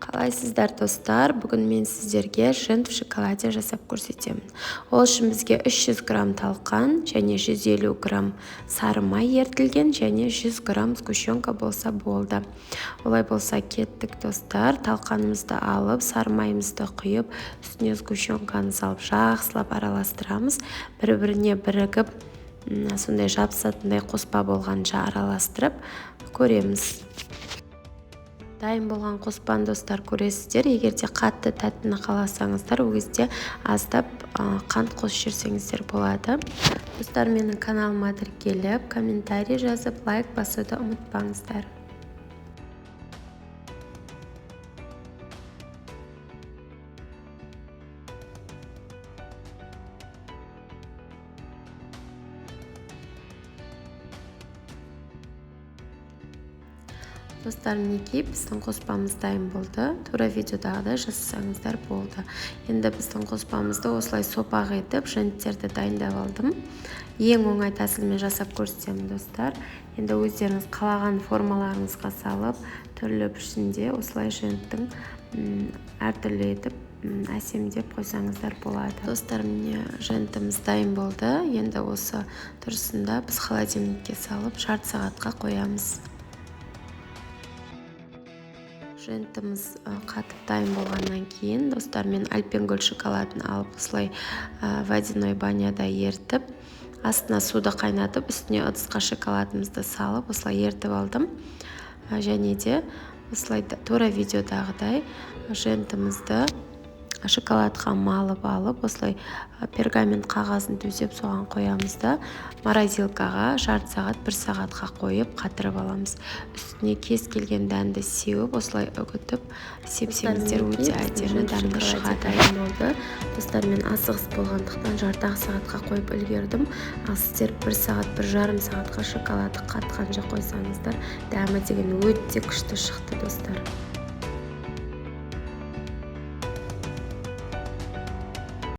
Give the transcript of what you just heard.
Қалайсыздар достар, бүгін мен сіздерге жент в шоколаде жасап көрсетемін. Ол үшін бізге 300 грамм талқан және 150 грамм сары май ертілген және 100 грамм сгущенка болса болды. Олай болса кеттік достар. Талқанымызды алып, сары майымызды құйып, үстіне сгущенканы салып жақсылап араластырамыз. Бір-біріне бірігіп, сондай жабысатындай қоспа болғанша араластырып көреміз. Дайын болған қоспаны достар көресіздер. Егер де қатты тәттіні қаласаңыздар, ол кезде аздап қант қосып жіберсеңіздер болады. Достар, менің каналыма тіркеліп, комментарий жазып, лайк басуды ұмытпаңыздар. Достар, мінекей біздің қоспамыз дайын болды. Тура видеодағыдай жасасаңыздар болды. Енді біздің қоспамызды осылай сопақ етіп, женттерді дайындап алдым. Ең оңай тәсілмен жасап көрсетемін достар. Енді өздеріңіз қалаған формаларыңызға салып, түрлі пішінде осылай женттің әртүрлі етіп әсемдеп қойсаңыздар болады. Достар, міне жентіміз дайын болды. Енді осы тұрысында біз холодильникке салып жарты сағатқа қоямыз. Жентіміз қатып дайын болғаннан кейін, достар, мен альпенгольд шоколадын алып, осылай водяной баняда ертіп, астына суды қайнатып, үстіне ыдысқа шоколадымызды салып, осылай ертіп алдым. Және де осылай тура видеодағыдай жентімізді шоколадқа малып алып, осылай пергамент қағазын төсеп соған қоямыз да морозилкаға жарты сағат, 1 сағатқа қойып қатырып аламыз. Үстіне кез келген дәнді сеуіп, осылай үгітіп сепсеңіздер өте әдемі дәмді шығады. Достар, мен асығыс болғандықтан жарты сағатқа қойып үлгердім. Ал сіздер 1 сағат, 1,5 сағатқа шоколады қатқанша қойсаңыздар, дәмі деген өте күшті шықты достар.